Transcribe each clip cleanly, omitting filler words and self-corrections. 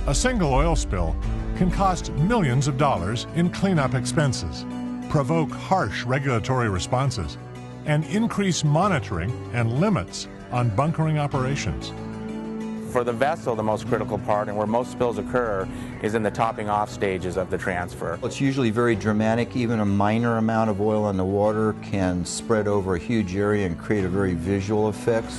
A single oil spill can cost millions of dollars in cleanup expenses, provoke harsh regulatory responses, and increase monitoring and limits on bunkering operations. For the vessel, the most critical part and where most spills occur is in the topping off stages of the transfer. It's usually very dramatic. Even a minor amount of oil in the water can spread over a huge area and create a very visual effect.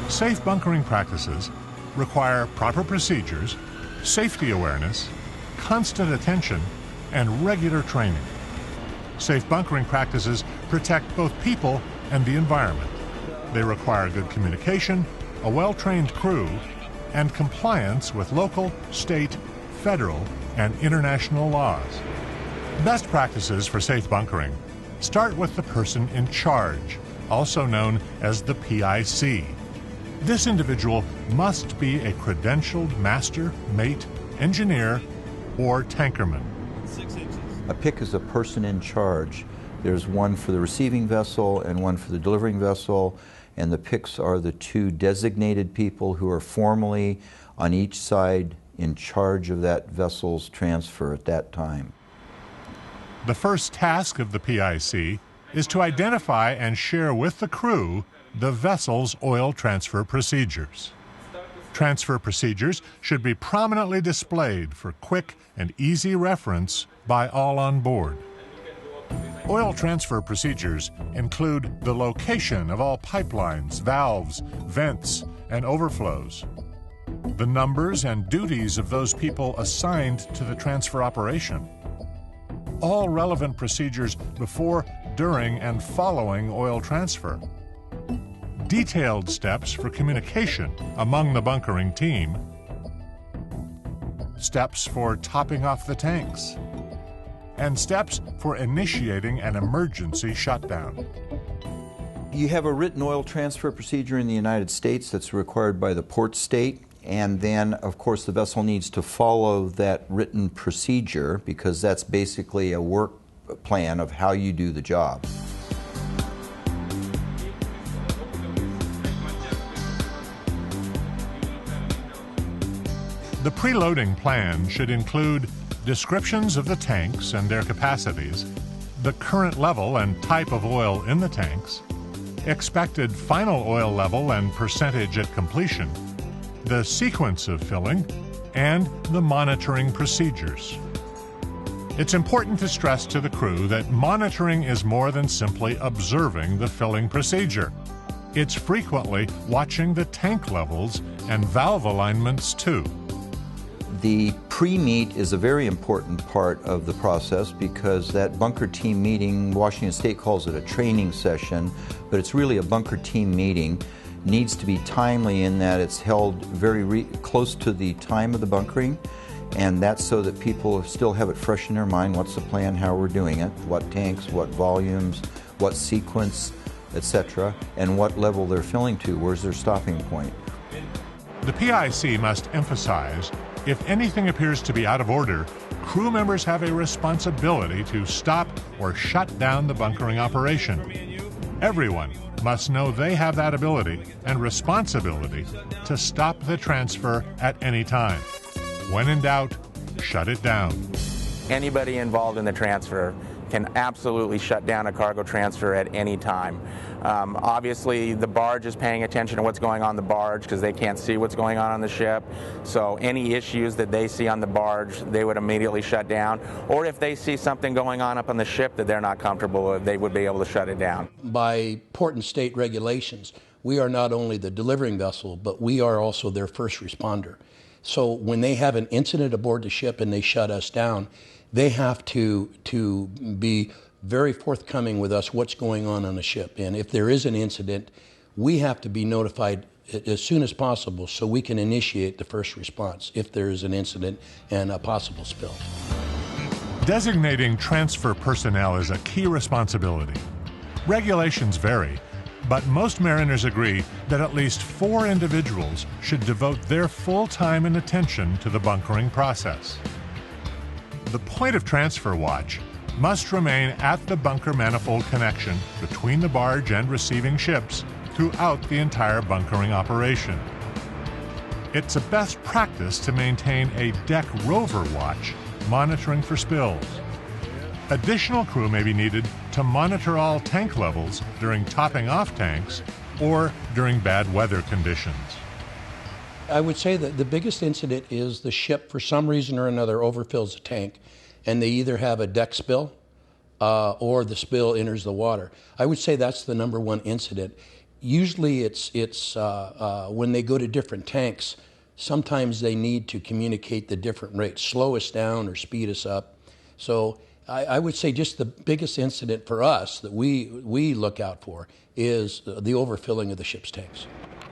Safe bunkering practices require proper procedures, safety awareness, constant attention, and regular training. Safe bunkering practices protect both people and the environment. They require good communication, a well-trained crew, and compliance with local, state, federal, and international laws. Best practices for safe bunkering start with the person in charge, also known as the PIC. This individual must be a credentialed master, mate, engineer, or tankerman. A PIC is a person in charge. There's one for the receiving vessel and one for the delivering vessel, and the PICs are the two designated people who are formally on each side in charge of that vessel's transfer at that time. The first task of the PIC is to identify and share with the crew the vessel's oil transfer procedures. Transfer procedures should be prominently displayed for quick and easy reference by all on board. Oil transfer procedures include the location of all pipelines, valves, vents, and overflows, the numbers and duties of those people assigned to the transfer operation, all relevant procedures before, during, and following oil transfer, detailed steps for communication among the bunkering team, steps for topping off the tanks, and steps for initiating an emergency shutdown. You have a written oil transfer procedure in the United States that's required by the port state, and then of course the vessel needs to follow that written procedure because that's basically a work plan of how you do the job. The preloading plan should include descriptions of the tanks and their capacities, the current level and type of oil in the tanks, expected final oil level and percentage at completion, the sequence of filling, and the monitoring procedures. It's important to stress to the crew that monitoring is more than simply observing the filling procedure. It's frequently watching the tank levels and valve alignments too. The pre-meet is a very important part of the process because that bunker team meeting, Washington State calls it a training session, but it's really a bunker team meeting, needs to be timely in that it's held very close to the time of the bunkering, and that's so that people still have it fresh in their mind. What's the plan, how we're doing it, what tanks, what volumes, what sequence, etc., and what level they're filling to, where's their stopping point. The PIC must emphasize if anything appears to be out of order, crew members have a responsibility to stop or shut down the bunkering operation. Everyone must know they have that ability and responsibility to stop the transfer at any time. When in doubt, shut it down. Anybody involved in the transfer can absolutely shut down a cargo transfer at any time. Obviously, the barge is paying attention to what's going on the barge because they can't see what's going on the ship. So any issues that they see on the barge, they would immediately shut down. Or if they see something going on up on the ship that they're not comfortable with, they would be able to shut it down. By port and state regulations, we are not only the delivering vessel, but we are also their first responder. So when they have an incident aboard the ship and they shut us down, they have to be very forthcoming with us what's going on the ship. And if there is an incident, we have to be notified as soon as possible so we can initiate the first response if there is an incident and a possible spill. Designating transfer personnel is a key responsibility. Regulations vary, but most mariners agree that at least 4 individuals should devote their full time and attention to the bunkering process. The point of transfer watch must remain at the bunker manifold connection between the barge and receiving ships throughout the entire bunkering operation. It's a best practice to maintain a deck rover watch monitoring for spills. Additional crew may be needed to monitor all tank levels during topping off tanks or during bad weather conditions. I would say that the biggest incident is the ship, for some reason or another, overfills the tank, and they either have a deck spill or the spill enters the water. I would say that's the number one incident. Usually it's when they go to different tanks, sometimes they need to communicate the different rates, slow us down or speed us up. So I would say just the biggest incident for us that we look out for is the overfilling of the ship's tanks.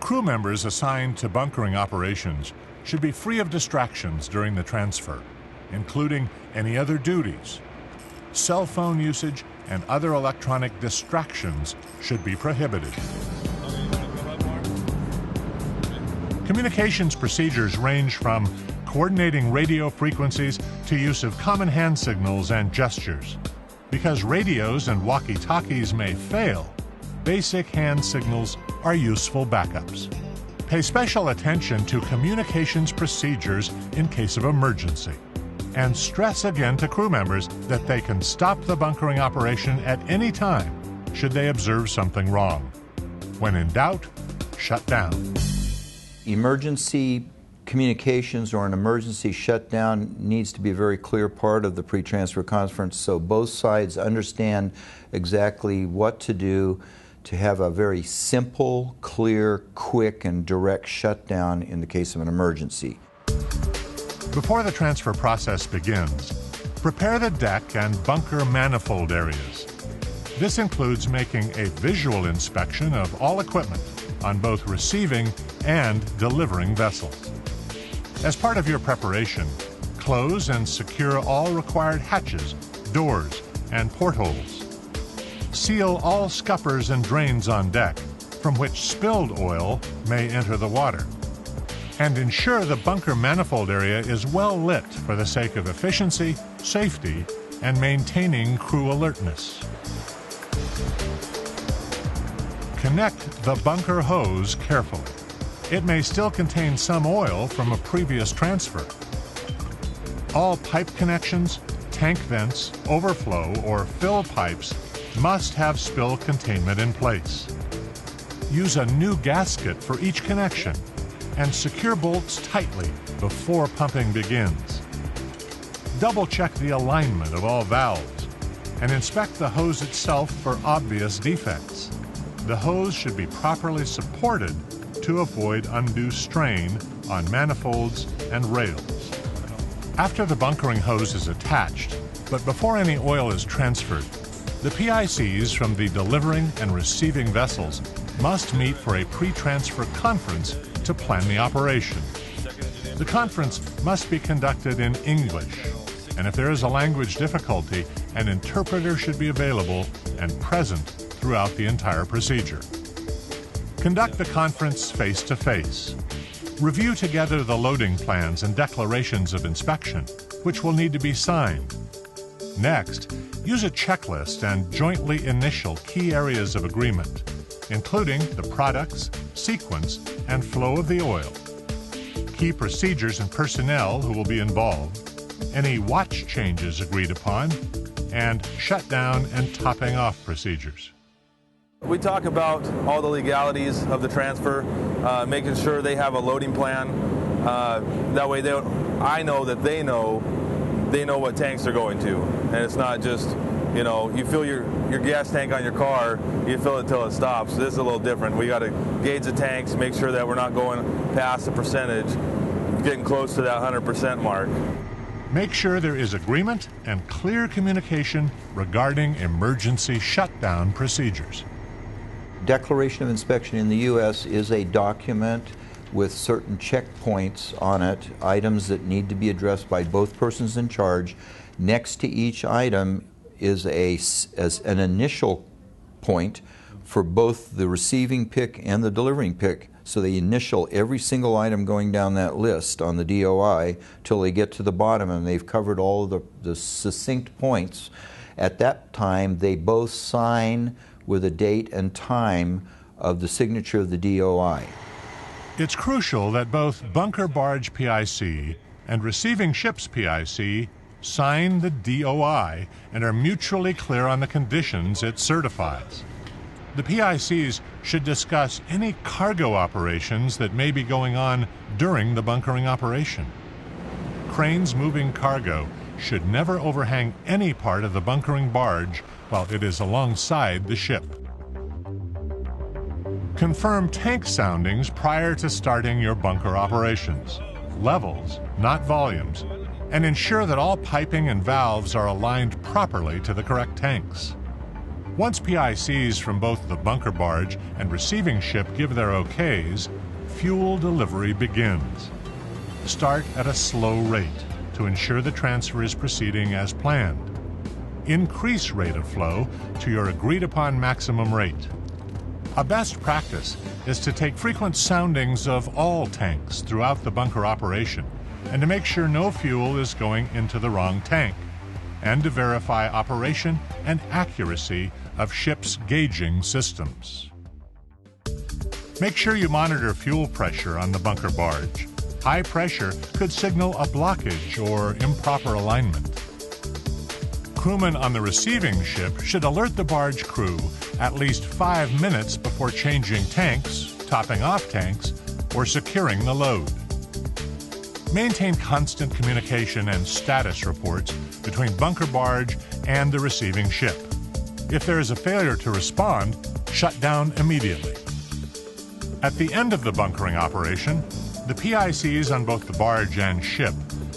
Crew members assigned to bunkering operations should be free of distractions during the transfer, including any other duties. Cell phone usage and other electronic distractions should be prohibited. Communications procedures range from coordinating radio frequencies to use of common hand signals and gestures. Because radios and walkie-talkies may fail, basic hand signals are useful backups. Pay special attention to communications procedures in case of emergency. And stress again to crew members that they can stop the bunkering operation at any time should they observe something wrong. When in doubt, shut down. Emergency communications or an emergency shutdown needs to be a very clear part of the pre-transfer conference so both sides understand exactly what to do to have a very simple, clear, quick, and direct shutdown in the case of an emergency. Before the transfer process begins, prepare the deck and bunker manifold areas. This includes making a visual inspection of all equipment on both receiving and delivering vessels. As part of your preparation, close and secure all required hatches, doors, and portholes. Seal all scuppers and drains on deck from which spilled oil may enter the water. And ensure the bunker manifold area is well lit for the sake of efficiency, safety, and maintaining crew alertness. Connect the bunker hose carefully. It may still contain some oil from a previous transfer. All pipe connections, tank vents, overflow, or fill pipes must have spill containment in place. Use a new gasket for each connection and secure bolts tightly before pumping begins. Double-check the alignment of all valves and inspect the hose itself for obvious defects. The hose should be properly supported to avoid undue strain on manifolds and rails. After the bunkering hose is attached, but before any oil is transferred, the PICs from the delivering and receiving vessels must meet for a pre-transfer conference to plan the operation. The conference must be conducted in English, and if there is a language difficulty, an interpreter should be available and present throughout the entire procedure. Conduct the conference face-to-face. Review together the loading plans and declarations of inspection, which will need to be signed. Next, use a checklist and jointly initial key areas of agreement, including the products, sequence, and flow of the oil, key procedures and personnel who will be involved, any watch changes agreed upon, and shutdown and topping off procedures. We talk about all the legalities of the transfer, making sure they have a loading plan. That way I know that they know what tanks they're going to. And it's not just, you fill your gas tank on your car, you fill it till it stops. This is a little different. We got to gauge the tanks, make sure that we're not going past the percentage, getting close to that 100% mark. Make sure there is agreement and clear communication regarding emergency shutdown procedures. Declaration of Inspection in the U.S. is a document with certain checkpoints on it, items that need to be addressed by both persons in charge. Next to each item is as an initial point for both the receiving pick and the delivering pick. So they initial every single item going down that list on the DOI till they get to the bottom and they've covered all of the succinct points. At that time, they both sign with a date and time of the signature of the DOI. It's crucial that both bunker barge PIC and receiving ship's PIC sign the DOI and are mutually clear on the conditions it certifies. The PICs should discuss any cargo operations that may be going on during the bunkering operation. Cranes moving cargo should never overhang any part of the bunkering barge while it is alongside the ship. Confirm tank soundings prior to starting your bunker operations. Levels, not volumes, and ensure that all piping and valves are aligned properly to the correct tanks. Once PICs from both the bunker barge and receiving ship give their okays, fuel delivery begins. Start at a slow rate to ensure the transfer is proceeding as planned. Increase rate of flow to your agreed-upon maximum rate. A best practice is to take frequent soundings of all tanks throughout the bunker operation and to make sure no fuel is going into the wrong tank, and to verify operation and accuracy of ship's gauging systems. Make sure you monitor fuel pressure on the bunker barge. High pressure could signal a blockage or improper alignment. Crewmen on the receiving ship should alert the barge crew at least 5 minutes before changing tanks, topping off tanks, or securing the load. Maintain constant communication and status reports between bunker barge and the receiving ship. If there is a failure to respond, shut down immediately. At the end of the bunkering operation, the PICs on both the barge and ship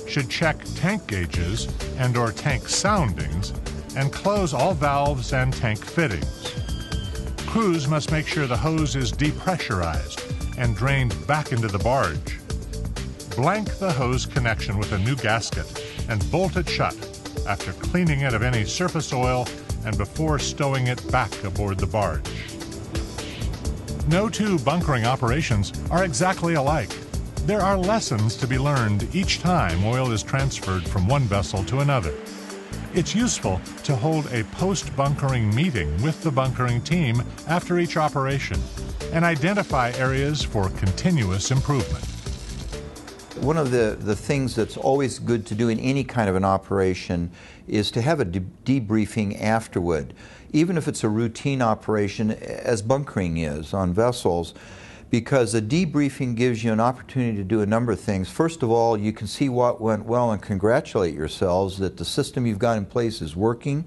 should check tank gauges and/or tank soundings and close all valves and tank fittings. Crews must make sure the hose is depressurized and drained back into the barge. Blank the hose connection with a new gasket and bolt it shut after cleaning it of any surface oil and before stowing it back aboard the barge. No two bunkering operations are exactly alike. There are lessons to be learned each time oil is transferred from one vessel to another. It's useful to hold a post-bunkering meeting with the bunkering team after each operation and identify areas for continuous improvement. One of the things that's always good to do in any kind of an operation is to have a debriefing afterward, even if it's a routine operation, as bunkering is on vessels, because a debriefing gives you an opportunity to do a number of things. First of all, you can see what went well and congratulate yourselves that the system you've got in place is working.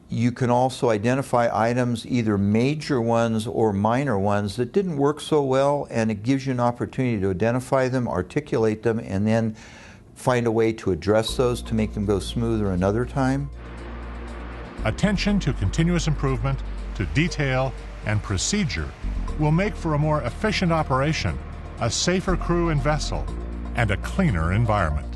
You can also identify items, either major ones or minor ones, that didn't work so well, and it gives you an opportunity to identify them, articulate them, and then find a way to address those to make them go smoother another time. Attention to continuous improvement, to detail, and procedure will make for a more efficient operation, a safer crew and vessel, and a cleaner environment.